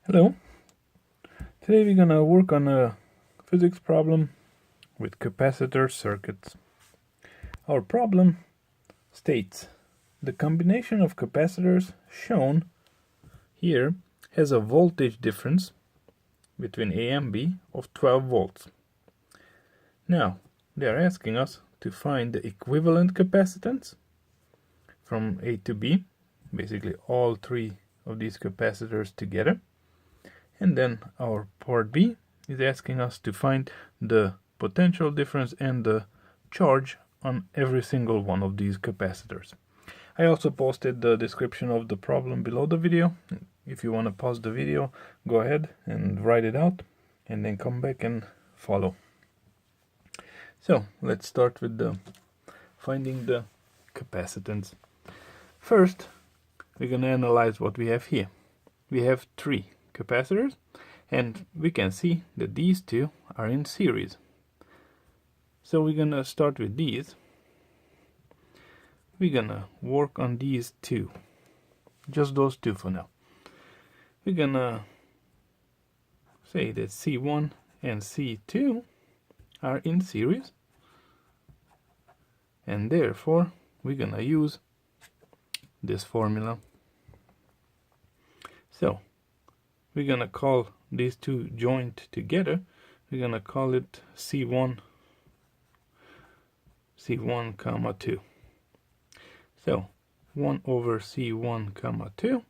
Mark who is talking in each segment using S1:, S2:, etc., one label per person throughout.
S1: Hello. Today we're gonna work on a physics problem with capacitor circuits. Our problem states the combination of capacitors shown here has a voltage difference between A and B of 12 volts. Now, they are asking us to find the equivalent capacitance from A to B, basically all three of these capacitors together. And then our part B is asking us to find the potential difference and the charge on every single one of these capacitors. I also posted the description of the problem below the video. If you want to pause the video, go ahead and write it out and then come back and follow. So let's start with finding the capacitance. First, we're going to analyze what we have here. We have three capacitors, and we can see that these two are in series. So we're gonna start with these. We're gonna work on these two, just those two for now. We're gonna say that C1 and C2 are in series, and therefore we're gonna use this formula. So we're gonna call these two joined together, we're gonna call it C1 comma 2. So 1 over C1 comma 2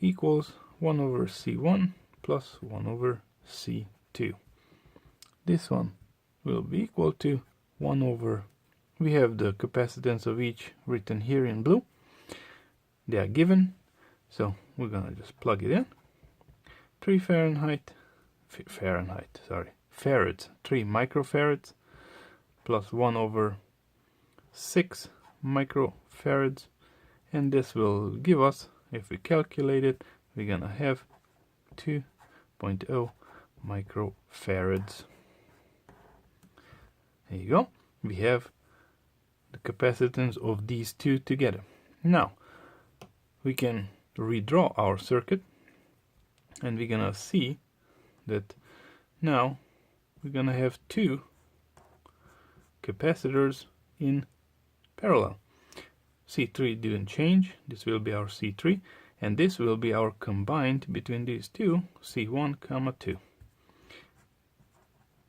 S1: equals 1 over C1 plus 1 over C2. This one will be equal to 1 over, we have the capacitance of each written here in blue. They are given, so we're gonna just plug it in. 3 farads, 3 microfarads plus 1 over 6 microfarads, and this will give us, if we calculate it, we're gonna have 2.0 microfarads. There you go. We have the capacitance of these two together. Now we can redraw our circuit, and we're gonna see that now we're gonna have two capacitors in parallel. C3 didn't change, this will be our C3, and this will be our combined between these two, C1 comma 2.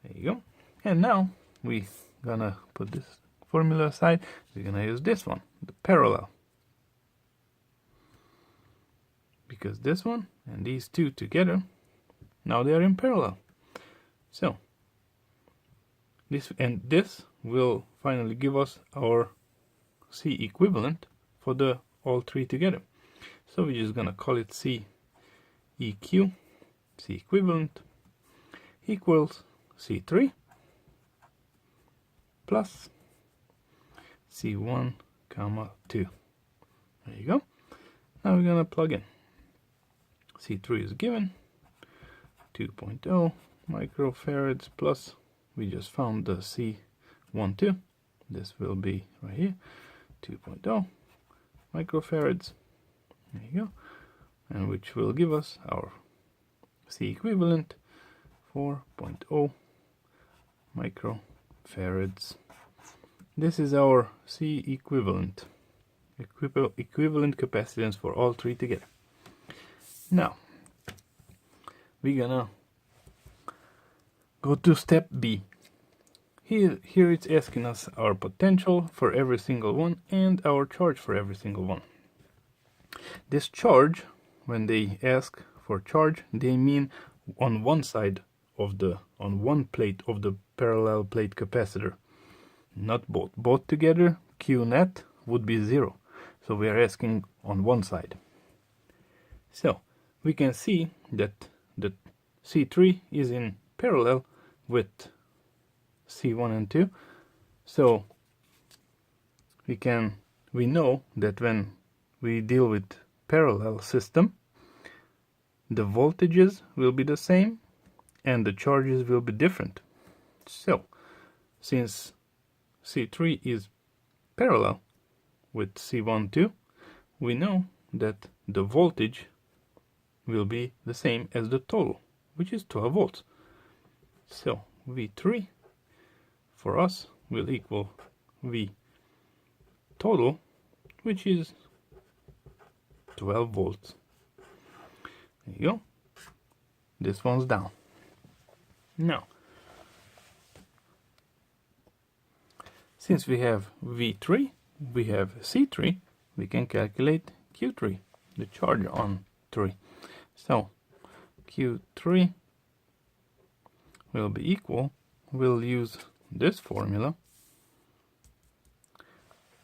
S1: There you go. And now we're gonna put this formula aside, we're gonna use this one, the parallel. Because this one and these two together, now they are in parallel. So this and this will finally give us our C equivalent for the all three together. So we're just gonna call it C EQ, C equivalent equals C3 plus C1 comma 2. There you go. Now we're gonna plug in. C3 is given 2.0 microfarads plus, we just found the C12, this will be right here, 2.0 microfarads, there you go, and which will give us our C equivalent 4.0 microfarads. This is our C equivalent capacitance for all three together. Now we're gonna go to step B. Here it's asking us our potential for every single one and our charge for every single one. This charge, when they ask for charge, they mean on one side of on one plate of the parallel plate capacitor, not both. Both together, Q net would be 0. So we are asking on one side. So we can see that the C3 is in parallel with C1 and 2. So we know that when we deal with parallel system, the voltages will be the same and the charges will be different. So since C3 is parallel with C1, 2, we know that the voltage will be the same as the total, which is 12 volts. So V3 for us will equal V total, which is 12 volts. There you go. This one's down. Now, since we have V3, we have C3, we can calculate Q3, the charge on 3. So Q3 will be equal, we'll use this formula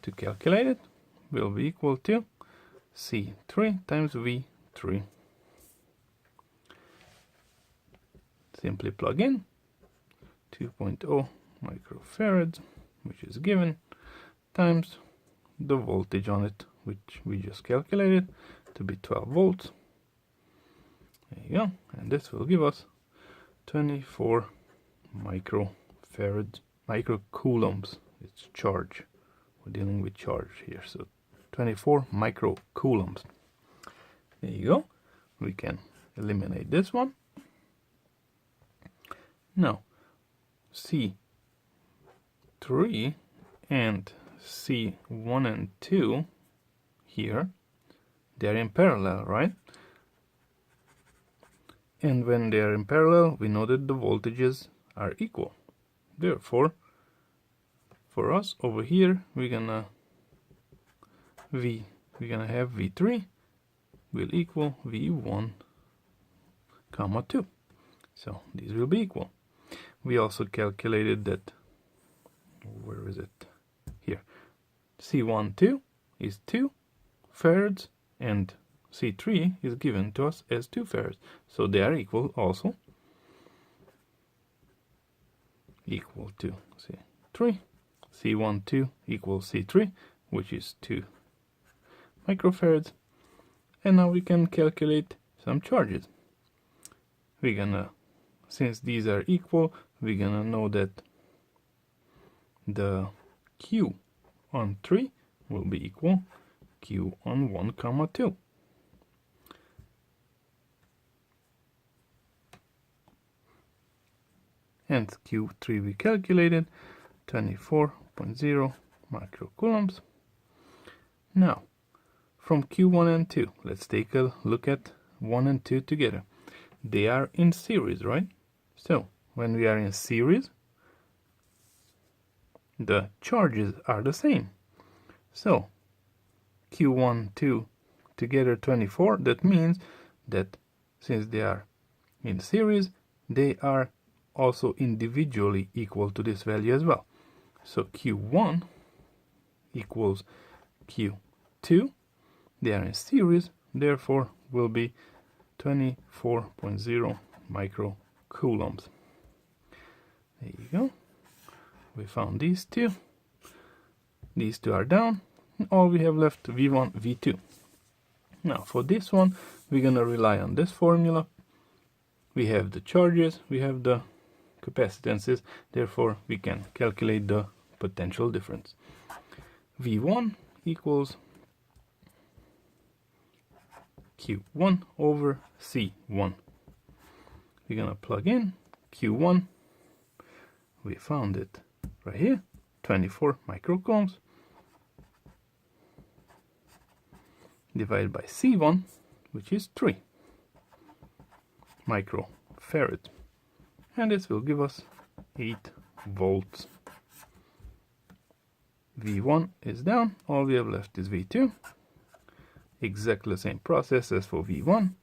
S1: to calculate it, will be equal to C3 times V3. Simply plug in 2.0 microfarads, which is given, times the voltage on it, which we just calculated to be 12 volts. There you go. And this will give us 24 microcoulombs. It's charge. We're dealing with charge here. So 24 microcoulombs. There you go. We can eliminate this one. Now, C3 and C1 and 2 here, they're in parallel, right? And when they're in parallel, we know that the voltages are equal. Therefore, for us over here, we're gonna have V3 will equal V1, comma 2. So these will be equal. We also calculated that, where is it? Here. C12 is 2 farads and C3 is given to us as 2 farads. So they are equal also. Equal to C3. C12 equals C3, which is 2 microfarads. And now we can calculate some charges. We're gonna, since these are equal, we're gonna know that the Q on 3 will be equal Q on 1, comma 2. And Q3 we calculated 24.0 microcoulombs. Now, from Q1 and 2, let's take a look at 1 and 2 together. They are in series, right? So, when we are in series, the charges are the same. So, Q1, 2 together 24, that means that since they are in series, they are also individually equal to this value as well. So Q1 equals Q2. They are in series, therefore will be 24.0 microcoulombs. There you go. We found these two. These two are down. All we have left V1, V2. Now for this one, we're gonna rely on this formula. We have the charges, we have the capacitances, therefore we can calculate the potential difference. V1 equals Q1 over C1. We're gonna plug in Q1. We found it right here, 24 microcoulombs divided by C1, which is 3 microfarad. And this will give us 8 volts. V1 is down, all we have left is V2. Exactly the same process as for V1,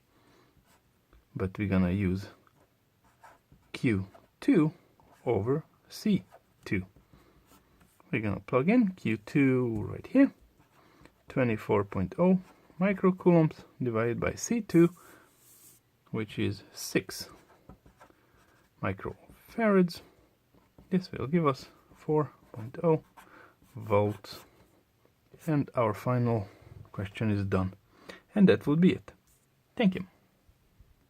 S1: but we're gonna use Q2 over C2. We're gonna plug in Q2 right here, 24.0 microcoulombs divided by C2, which is 6 microfarads. This will give us 4.0 volts. And our final question is done. And that would be it. Thank you.